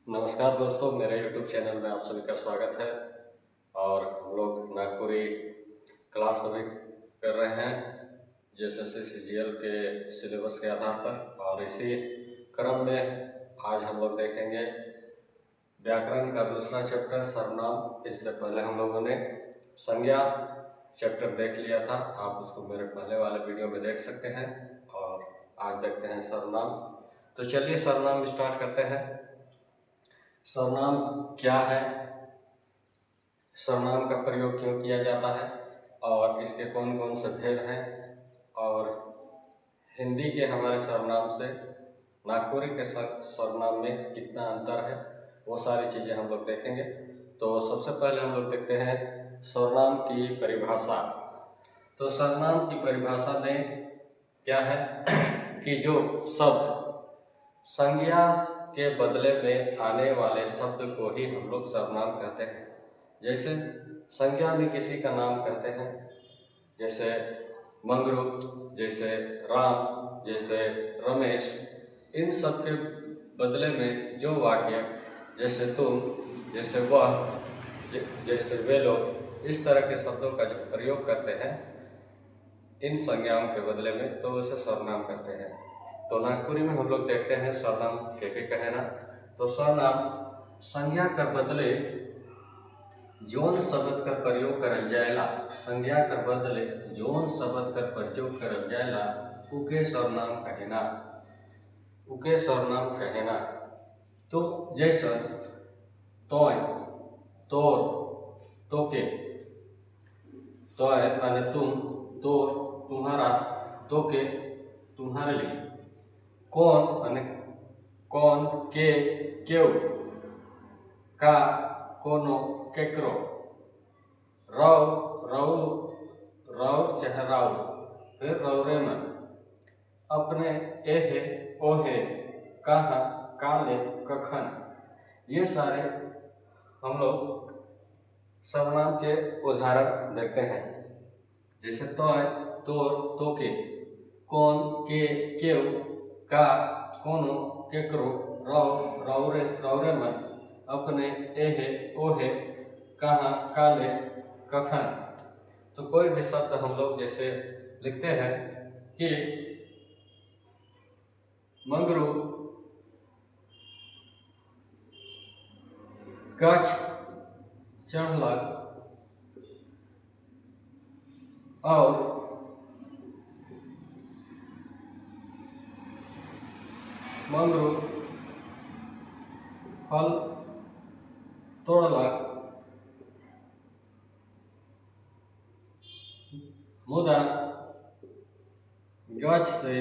नमस्कार दोस्तों, मेरे YouTube चैनल में आप सभी का स्वागत है। और हम लोग नागपुरी क्लास अभी कर रहे हैं JSS CGL के सिलेबस के आधार पर। और इसी क्रम में आज हम लोग देखेंगे व्याकरण का दूसरा चैप्टर सर्वनाम। इससे पहले हम लोगों ने संज्ञा चैप्टर देख लिया था, आप उसको मेरे पहले वाले वीडियो में देख सकते हैं। और आज देखते हैं सर्वनाम। तो चलिए सर्वनाम स्टार्ट करते हैं। सर्वनाम क्या है, सर्वनाम का प्रयोग क्यों किया जाता है और इसके कौन कौन से भेद हैं, और हिंदी के हमारे सर्वनाम से नागपुरी के सर्वनाम में कितना अंतर है, वो सारी चीज़ें हम लोग देखेंगे। तो सबसे पहले हम लोग देखते हैं सर्वनाम की परिभाषा। तो सर्वनाम की परिभाषा में क्या है कि जो शब्द संज्ञा के बदले में आने वाले शब्द को ही हम लोग सर्वनाम कहते हैं। जैसे संज्ञा में किसी का नाम कहते हैं, जैसे मंगरू, जैसे राम, जैसे रमेश। इन सब के बदले में जो वाक्य, जैसे तुम, जैसे वह, जैसे वे लोग, इस तरह के शब्दों का जो प्रयोग करते हैं इन संज्ञाओं के बदले में, तो उसे सर्वनाम कहते हैं। तो नागपुरी में हम लोग देखते हैं सर्वनाम के कहना। तो सर्वनाम संज्ञा कर बदले जोन शब्द का प्रयोग करल जाएला, संज्ञा कर बदले जोन शब्द का प्रयोग करल जाएला उके सर्वनाम कहना, उके सर्वनाम कहना। तो जैसे तोय, तोर, तोके। तोय माने तुम, तोर तुम्हारा, तोके तुम्हारे लिए। कौन माने कौन, के क्यों, का कोनो केकरो। रव, रव, रव चाहे राव, फिर रवरे मन। अपने, एहे, ओहे, कहाँ, काले, कखन। ये सारे हम लोग सर्वनाम के उदाहरण देखते हैं। जैसे तोय, तोर, तोके, कौन, के क्यों, का कोनो केकरो, रव रौरे रौरे मन, अपने, एहे ओहे, कहाँ, काले, कखन। तो कोई भी शब्द हम लोग जैसे लिखते हैं कि मंगरू गाछ चढ़लक, और मंगरू फल तोड़लक, मुदा गाछ से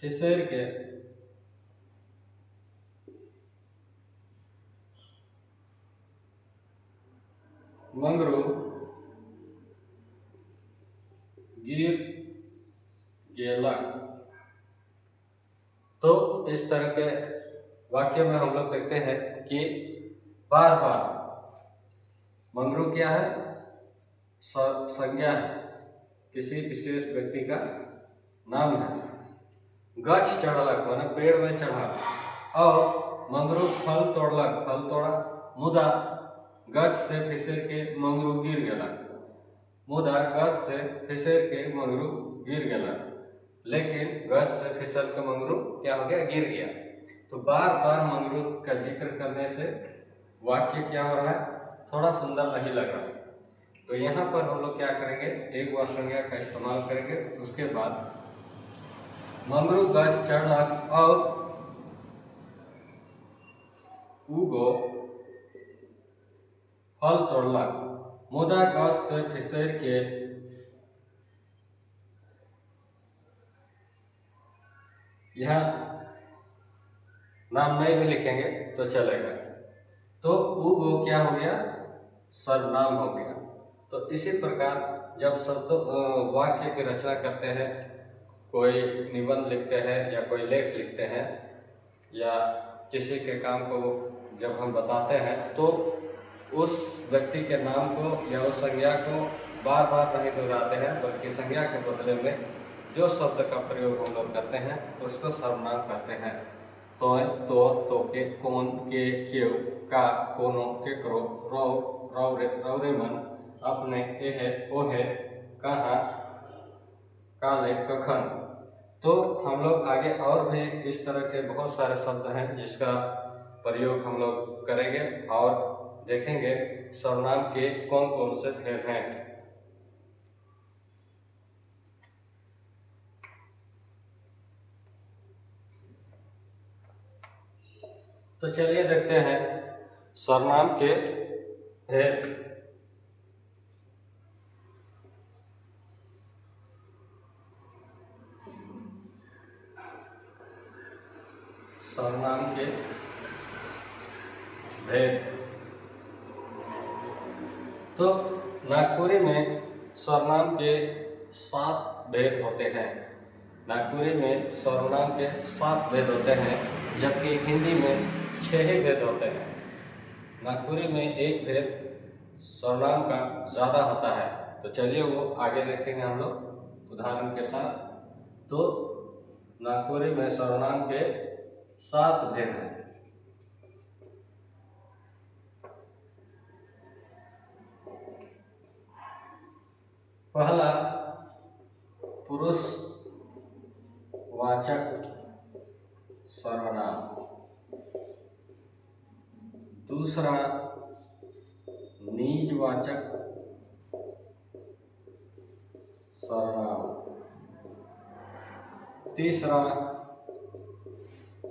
फिसैर के मंगरू गिर गेलक। तो इस तरह के वाक्य में हम लोग देखते हैं कि बार बार मंगरू क्या है, संज्ञा है, किसी विशेष व्यक्ति का नाम है। गछ चढ़लक माने पेड़ में चढ़ा, और मंगरू फल तोड़लक, फल तोड़ा। मुदा गछ से फिसर के मंगरू गिर गेला, मुदा गछ से फिसर के मंगरू गिर गेला। लेकिन गछ से फिसल के मंगरू क्या हो गया, गिर गया। तो बार बार मंगरू का जिक्र करने से वाक्य क्या हो रहा है, थोड़ा सुंदर नहीं लग रहा है। तो यहाँ पर हम लोग क्या करेंगे, एक बार संज्ञा का इस्तेमाल करेंगे। उसके बाद मंगरू गछ चढ़लक और उगो फल तोड़लक, मुदा गछ से फिसर के यहाँ नाम नहीं भी लिखेंगे तो चलेगा। तो उगो क्या हो गया, सर्वनाम हो गया। तो इसी प्रकार जब शब्द वाक्य की रचना करते हैं, कोई निबंध लिखते हैं या कोई लेख लिखते हैं, या किसी के काम को जब हम बताते हैं, तो उस व्यक्ति के नाम को या उस संज्ञा को बार बार नहीं दोहराते हैं, बल्कि संज्ञा के बदले में जो शब्द का प्रयोग हम लोग करते हैं उसको सर्वनाम कहते हैं। तो, तोके, कौन, के, क्यों, का, कोनो, केकरो, रौ, रौरे, रौरेमन, अपने, एहे, ओहे, कहाँ, काले, कखन। तो हम लोग आगे और भी इस तरह के बहुत सारे शब्द हैं जिसका प्रयोग हम लोग करेंगे और देखेंगे सर्वनाम के कौन कौन से भेद हैं। तो चलिए देखते हैं सर्वनाम के भेद। सर्वनाम के भेद। तो नागपुरी में सर्वनाम के 7 भेद होते हैं। नागपुरी में सर्वनाम के 7 भेद होते हैं, जबकि हिंदी में 6 ही भेद होते हैं। नागपुरी में एक भेद सर्वनाम का ज़्यादा होता है। तो चलिए वो आगे देखेंगे हम लोग उदाहरण के साथ। तो नागपुरी में सर्वनाम के 7 भेद हैं। पहला, पुरुष वाचक सर्वनाम। दूसरा, निजवाचक सर्वनाम। तीसरा,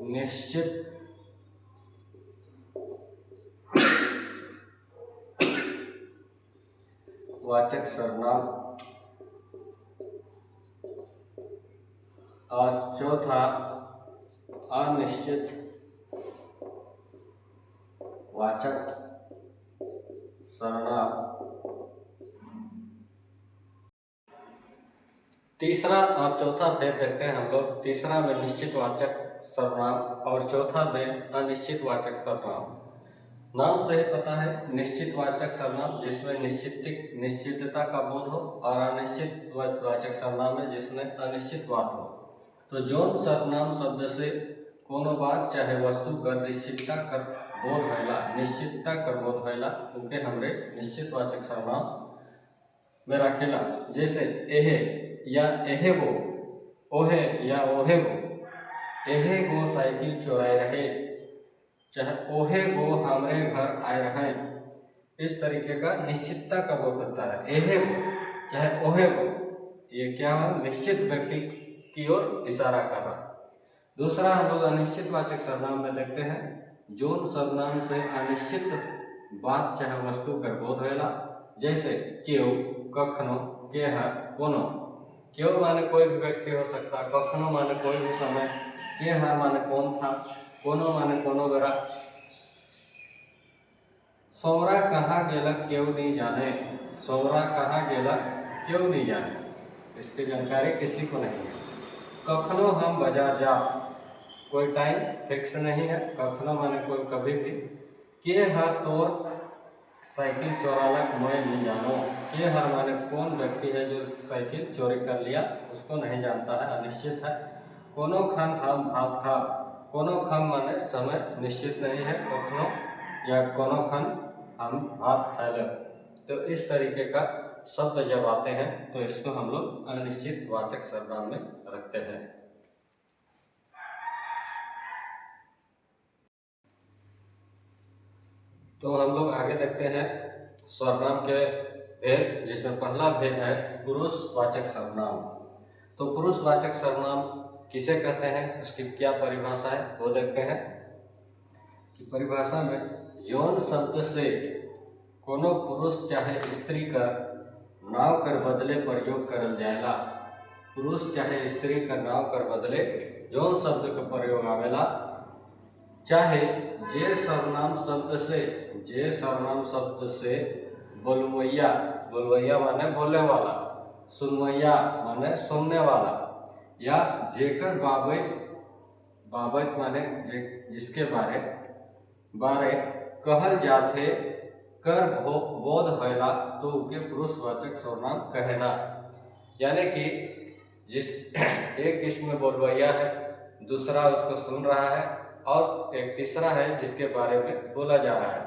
निश्चित वाचक सर्वनाम। और चौथा, अनिश्चित वाचक सर्वनाम। तीसरा और चौथा भेद देखते हैं हम लोग। तीसरा में निश्चित वाचक सर्वनाम और चौथा में अनिश्चित वाचक सर्वनाम। नाम से ही पता है निश्चित वाचक सर्वनाम जिसमें निश्चितता का बोध हो, और अनिश्चित वाचक सर्वनाम है जिसमें अनिश्चित बात हो। तो जौन सर्वनाम शब्द से कोनो बात चाहे वस्तु कर निश्चितता कर बोध होला उनके हमरे निश्चित वाचक सर्वनाम में रखेला। जैसे एहे या एहे गो, ओहे या ओहे गो। एहे गो साइकिल चुराए रहे, चाहे ओहे गो हमरे घर आए रहे। इस तरीके का निश्चितता का बोध होता है। एहे गो चाहे ओहे गो, ये क्या है, निश्चित व्यक्ति की ओर इशारा कर रहा। दूसरा हम लोग अनिश्चित वाचक सर्वनाम में देखते हैं जोन सर्वनाम से अनिश्चित बात चाहे वस्तु कर बोध होला। जैसे क्यों, कखनो, केहा, कोनो। क्यों माने कोई भी व्यक्ति हो सकता, कखनो माने कोई भी समय, केहा माने कौन था, कोनो माने कोनो बेरा। सोमरा कहाँ गेला क्यों नहीं जाने। सोमरा कहाँ गेला क्यों नहीं जाने, इसकी जानकारी किसी को नहीं है। कखनो हम बाजार जा, कोई टाइम फिक्स नहीं है। कखनो माने कोई कभी भी। के हर तोर साइकिल चोरालक मैं नहीं जानो। के हर माने कौन व्यक्ति है जो साइकिल चोरी कर लिया उसको नहीं जानता है, अनिश्चित है। कोनो खन हम भात खा, कोनो खन माने समय निश्चित नहीं है, कखनो या कोनो खन हम भात खा ले। तो इस तरीके का शब्द जब आते हैं तो इसको हम लोग अनिश्चित वाचक सर्वनाम में रखते हैं। तो हम लोग आगे देखते हैं सर्वनाम के भेद, जिसमें पहला भेद है पुरुषवाचक सर्वनाम। तो पुरुषवाचक सर्वनाम किसे कहते हैं, उसकी क्या परिभाषा है वो देखते हैं। कि परिभाषा में यौन शब्द से कोनो पुरुष चाहे स्त्री का नाव कर बदले प्रयोग करल जाएला। पुरुष चाहे स्त्री का नाव कर बदले यौन शब्द का प्रयोग आवेला। चाहे जे सर्वनाम शब्द से बोलवैया माने बोलने वाला, सुनवैया माने सुनने वाला, या जेकर बाबत माने जिसके बारे कहल जाथे कर बोध होला तो उके पुरुषवाचक सर्वनाम कहेला। यानी कि जिस एक इसमें बोलबैया है, दूसरा उसको सुन रहा है और एक तीसरा है जिसके बारे में बोला जा रहा है।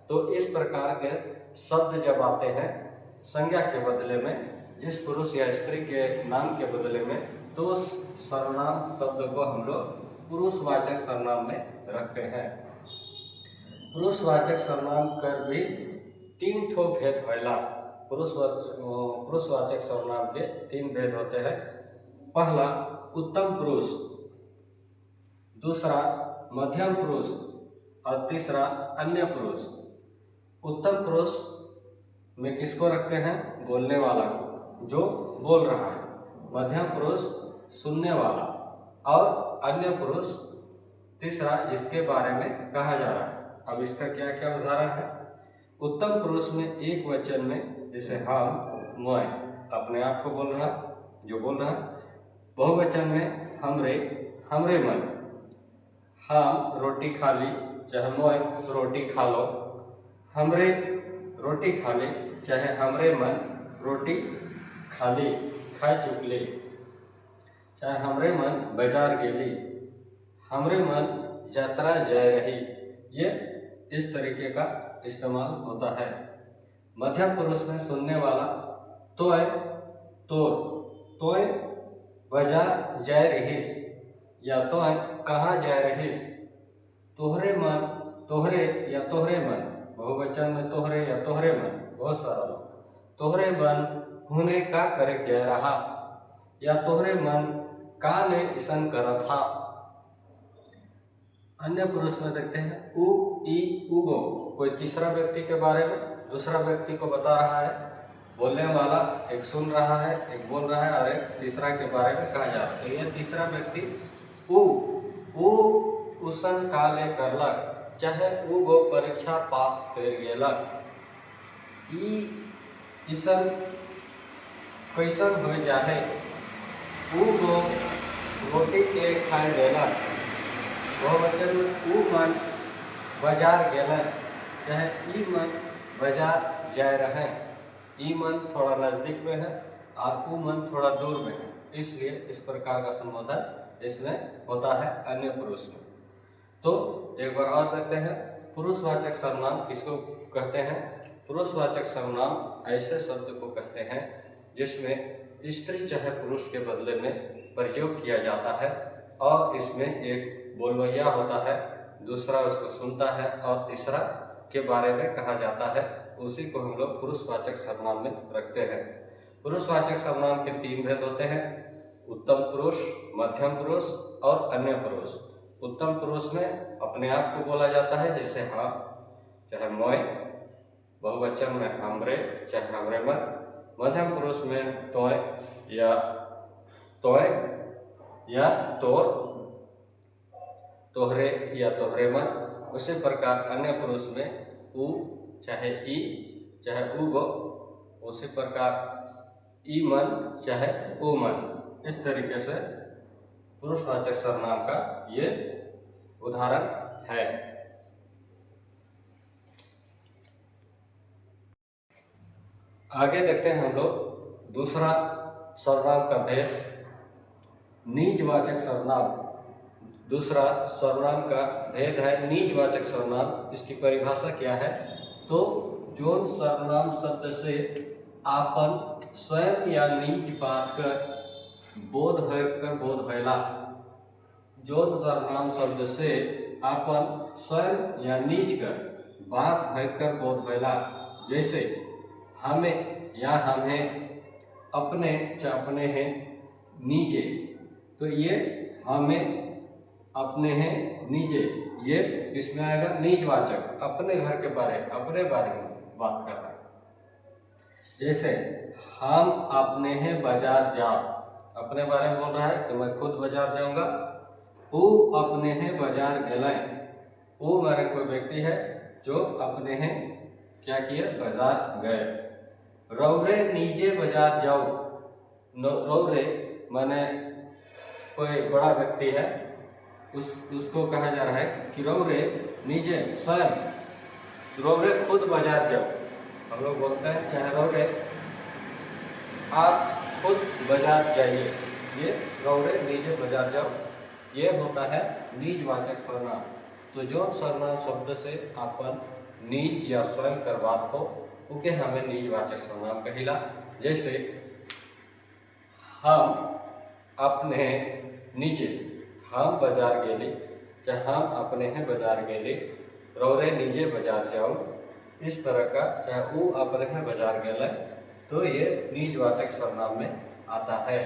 तो इस प्रकार के शब्द जब आते हैं संज्ञा के बदले में, जिस पुरुष या स्त्री के नाम के बदले में, तो उस सर्वनाम शब्द को हम लोग पुरुषवाचक सर्वनाम में रखते हैं। पुरुषवाचक सर्वनाम कर भी 3 ठो भेद होइला। पुरुषवाचक सर्वनाम के 3 भेद होते हैं। पहला उत्तम पुरुष, दूसरा मध्यम पुरुष और तीसरा अन्य पुरुष। उत्तम पुरुष में किसको रखते हैं? बोलने वाला को, जो बोल रहा है। मध्यम पुरुष सुनने वाला, और अन्य पुरुष तीसरा जिसके बारे में कहा जा रहा है। अब इसका क्या क्या उदाहरण है? उत्तम पुरुष में एक वचन में, जैसे हम, मैं, अपने आप को बोल रहा, जो बोल रहा। बहुवचन में हमरे, हमरे मन, हम रोटी खा ली, चाहे मैं रोटी खा लो। हमरे रोटी खा ली, चाहे हमरे मन रोटी खा ली, खा चुकली। चाहे हमरे मन बाजार गेली, हमरे मन यात्रा जाए रही। ये इस तरीके का इस्तेमाल होता है। मध्यम पुरुष में सुनने वाला, तोय, तोर, तोय बाजार जाए रहीस, या तोय कहाँ जाए रहीस। तोहरे मन, तोहरे या तोहरे मन, बहुवचन में तोहरे या तोहरे मन, बहुत सारा लोग। तोहरे मन हुने का करे जा रहा, या तोहरे मन का ले इसन करा था। अन्य पुरुष में देखते हैं उ, ई, उगो, कोई तीसरा व्यक्ति के बारे में दूसरा व्यक्ति को बता रहा है। बोलने वाला एक सुन रहा है, एक बोल रहा है, और एक तीसरा के बारे में कहा जा रहा है। तो यह तीसरा व्यक्ति उ उसन काले करलक, चाहे उगो परीक्षा पास कर गेलक। ई इसन कैसन हो जाए, उगो रोटी के खाए देलक। बहुवचन में उ मन बाजार गेलन, चाहे ई मन बाजार जाए रहे। ई मन थोड़ा नज़दीक में है और उ मन थोड़ा दूर में है, इसलिए इस प्रकार का संबोधन इसमें होता है अन्य पुरुष में। तो एक बार और देखते हैं, पुरुषवाचक सर्वनाम किसको कहते हैं? पुरुषवाचक सर्वनाम ऐसे शब्द को कहते हैं जिसमें स्त्री चाहे पुरुष के बदले में प्रयोग किया जाता है, और इसमें एक बोलबैया होता है, दूसरा उसको सुनता है, और तीसरा के बारे में कहा जाता है। उसी को हम लोग पुरुषवाचक सर्वनाम में रखते हैं। पुरुषवाचक सर्वनाम के 3 भेद होते हैं: उत्तम पुरुष, मध्यम पुरुष और अन्य पुरुष। उत्तम पुरुष में अपने आप को बोला जाता है, जैसे हम, चाहे मैं, बहुवचन में हमरे, चाहे हमरे मन। मध्यम पुरुष में तोय या तोर, तोहरे या तोहरे मन। उसी प्रकार अन्य पुरुष में उ, चाहे ई, चाहे उगो। उसी प्रकार ई मन, चाहे उ मन। इस तरीके से पुरुषवाचक सर्वनाम का ये उदाहरण है। आगे देखते हैं हम लोग दूसरा सर्वनाम का भेद, निजवाचक सर्वनाम। दूसरा सर्वनाम का भेद है निजवाचक सर्वनाम। इसकी परिभाषा क्या है? तो जोन सर्वनाम शब्द से आपन स्वयं या निज बात कर बोध होयला। जोन सर्वनाम शब्द से आपन स्वयं या निज कर बात होकर बोध होयला। जैसे हमें या हमें, अपने या अपने हैं, नीचे। तो ये हमें, अपने हैं, नीचे, ये इसमें आएगा निजवाचक, अपने घर के बारे, अपने बारे में बात कर रहा है। जैसे हम अपने हैं बाजार जा, अपने बारे में बोल रहा है कि मैं खुद बाजार जाऊंगा। वो अपने हैं बाजार गए, वो मेरे कोई व्यक्ति है जो अपने हैं क्या किए, बाजार गए। रौरे नीचे बाजार जाओ, रौरे माने कोई बड़ा व्यक्ति है, उसको कहा जा रहा है कि रौरे नीचे, स्वयं, रौरे खुद बाजार जाओ। हम लोग बोलते हैं चाहे रौरे आप खुद बाजार जाइए। ये रौरे नीचे बाजार जाओ, ये होता है निजवाचक सर्वनाम। तो जो सर्वनाम शब्द से अपन निज या स्वयं कर बात हो उके हमें निजवाचक सर्वनाम कहिला। जैसे हम अपने नीचे, हम बाजार गेली, चाहे हम अपने हैं बाजार गेली, रौरे नीचे बाजार जाओ, इस तरह का, चाहे वो अपने हैं बाजार गेले, तो ये निजवाचक सर्वनाम में आता है।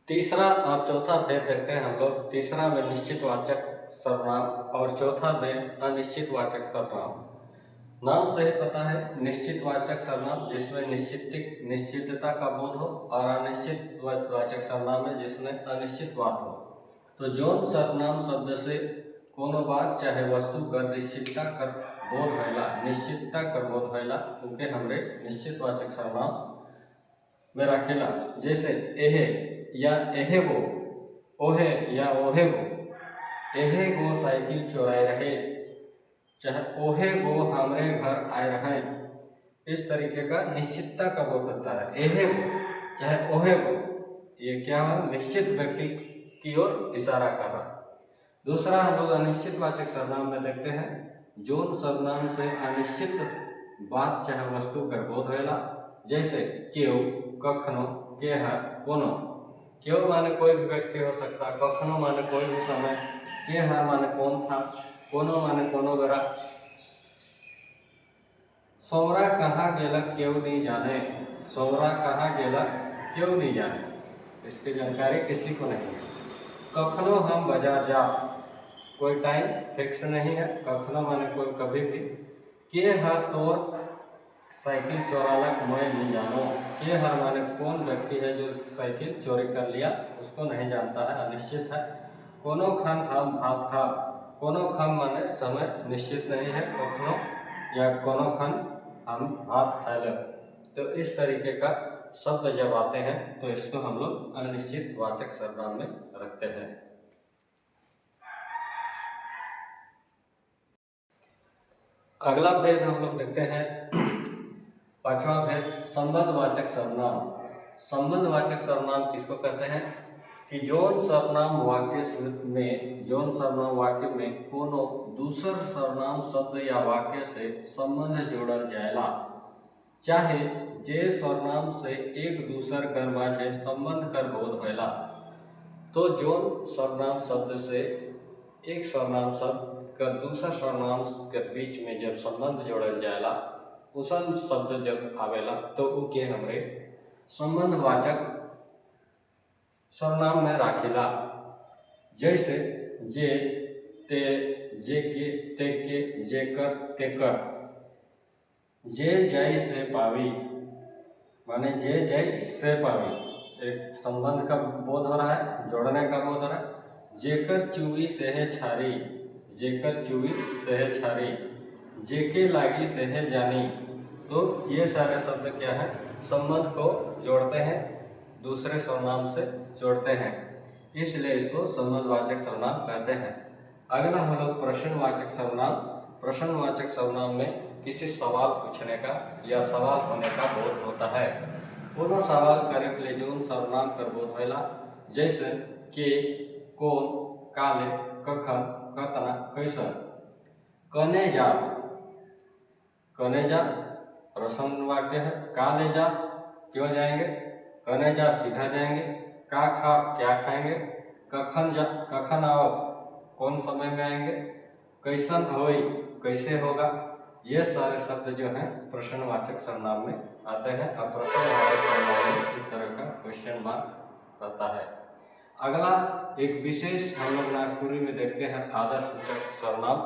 तीसरा और चौथा भेद देखते हैं हम लोग। तीसरा में निश्चितवाचक सर्वनाम और चौथा में अनिश्चितवाचक सर्वनाम। नाम से ही पता है, निश्चितवाचक सर्वनाम जिसमें निश्चितता का बोध हो, और अनिश्चितवाचक सर्वनाम है जिसमें अनिश्चित बात हो। तो जौन सर्वनाम शब्द से कोनो बात चाहे वस्तु कर निश्चितता कर बोध होला, निश्चितता कर बोध होला, उनके हमरे निश्चितवाचक सर्वनाम में रखेला। जैसे एहे या एहे गो, ओहे या ओहे गो, एहे गो साइकिल चुराए रहे, चाहे ओहे गो हमरे घर आए रहे, इस तरीके का निश्चितता का बोध होता है। एहे गो चाहे ओहे गो, ये क्या है, निश्चित व्यक्ति की ओर इशारा कर रहा। दूसरा हम लोग अनिश्चितवाचक सर्वनाम में देखते हैं, जोन सर्वनाम से अनिश्चित बात चाहे वस्तु कर बोध होला। जैसे क्यों, कखनो, केह, कोनो। क्यों माने कोई भी व्यक्ति हो सकता, कखनो माने कोई भी समय, केह माने कौन था, कोनो माने कोनो बेरा। सोमरा कहाँ गेलक क्यों नहीं जाने, सोमरा कहाँ गेलक क्यों नहीं जाने, इसकी जानकारी किसी को नहीं है। कखनो हम बाजार जा, कोई टाइम फिक्स नहीं है, कखनो माने कोई कभी भी। के हर तोर साइकिल चोरालक मैं नहीं जानो, के हर माने कौन व्यक्ति है जो साइकिल चोरी कर लिया, उसको नहीं जानता है, अनिश्चित है। कोनो खन हम भात खा, कोनो खन माने समय निश्चित नहीं है, कखनो या कोनो खन हम भात खा ले। तो इस तरीके का शब्द जब आते हैं तो इसको हम लोग अनिश्चितवाचक सर्वनाम में रखते हैं। अगला भेद हम लोग देखते हैं, पांचवा भेद संबंधवाचक सर्वनाम। संबंधवाचक सर्वनाम किसको कहते हैं कि जौन सर्वनाम वाक्य में कोनो दूसर सर्वनाम शब्द या वाक्य से संबंध जोड़ल जाएला, चाहे जे सर्वनाम से एक दूसर कर माझे संबंध कर बोध होला। तो जौन सर्वनाम शब्द से एक सर्वनाम शब्द का दूसरा सर्वनाम के बीच में जब संबंध जोड़ल जाएला, उसन शब्द जब आवेला तो उ के हमरे संबंधवाचक सर्वनाम में राखिला। जैसे जे, ते, जे के, ते के, जे कर, ते कर। जे जय से पावी माने जे जय से पावी, एक संबंध का बोध हो रहा है, जोड़ने का बोध हो रहा है। जेकर चुई सेहे छारी, जेकर चुई सेहे छारी, जेके लागी सेहे जानी। तो ये सारे शब्द क्या है, संबंध को जोड़ते हैं, दूसरे सर्वनाम से जोड़ते हैं, इसलिए इसको संबंधवाचक सर्वनाम कहते हैं। अगला हम लोग प्रश्नवाचक सर्वनाम। प्रश्नवाचक सर्वनाम में किसी सवाल पूछने का या सवाल होने का बोध होता है। कोनो सवाल करे के लिए जो सर्वनाम कर बोध होला, जैसे के, कौन, काले, कखन, कतना, कैसन। कने जा, कने जा प्रश्न वाक्य है। का ले जा, क्यों जाएंगे। कने जा, किधर जाएंगे। का खा, क्या खाएंगे। कखन जा, कखन आओ, कौन समय में आएंगे। कैसन होई, कैसे होगा। ये सारे शब्द जो हैं प्रश्नवाचक सर्वनाम में आते हैं। अब प्रश्नवाचक सर्वनाम में इस तरह का क्वेश्चन मार्क रहता है। अगला एक विशेष हम लोग नागपुरी में देखते हैं आदर्शसूचक सर्वनाम,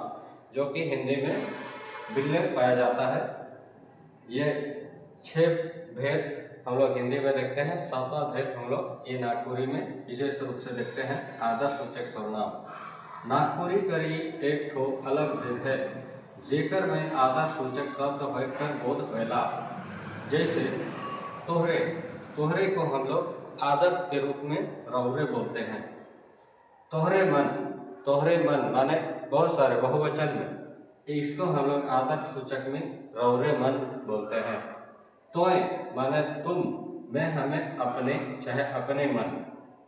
जो कि हिंदी में बिल्ले पाया जाता है। ये 6 भेद हम लोग हिंदी में देखते हैं, 7वां भेद हम लोग ये नागपुरी में विशेष रूप से देखते हैं आदर्शसूचक सर्वनाम। नागपुरी करी एक ठो अलग भेद है, जेकर में आदर्शसूचक शब्द होकर बोध होला। जैसे तोहरे, तोहरे को हम लोग आदर के रूप में रौरे बोलते हैं। तोहरे मन, तोहरे मन माने बहुत सारे बहुवचन में, इसको हम लोग आदर्शसूचक में रौरे मन बोलते हैं। तोय माने तुम, मैं हमें अपने, चाहे अपने मन,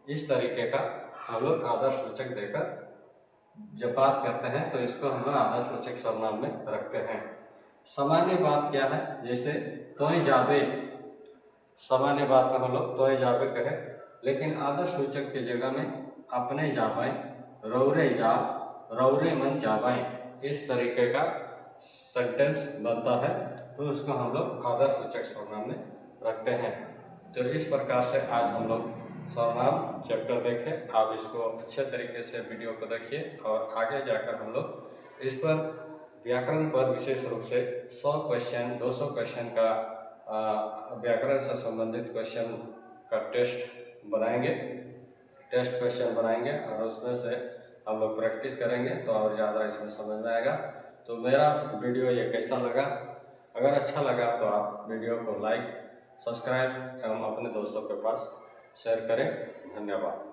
इस तरीके का हम लोग आदर्शसूचक देकर जब बात करते हैं तो इसको हम लोग आदर्शसूचक सर्वनाम में रखते हैं। सामान्य बात क्या है, जैसे तोय जाबे, सामान्य बात में हम लोग तोय जाबे कहें, लेकिन आदर्शसूचक की जगह में अपने जाबें, रौरे जा, रौरे मन जाबें, इस तरीके का सेंटेंस बनता है, तो उसको हम लोग आदर्शसूचक सर्वनाम में रखते हैं। तो इस प्रकार से आज हम लोग सर्वनाम चैप्टर देखें। आप इसको अच्छे तरीके से वीडियो को देखिए और आगे जाकर हम लोग इस पर व्याकरण पर विशेष रूप से 100 क्वेश्चन, 200 क्वेश्चन का व्याकरण से संबंधित क्वेश्चन का टेस्ट बनाएंगे, टेस्ट क्वेश्चन बनाएंगे और उसमें से हम लोग प्रैक्टिस करेंगे तो और ज़्यादा इसमें समझ में आएगा। तो मेरा वीडियो ये कैसा लगा, अगर अच्छा लगा तो आप वीडियो को लाइक, सब्सक्राइब एवं अपने दोस्तों के पास शेयर करें। धन्यवाद।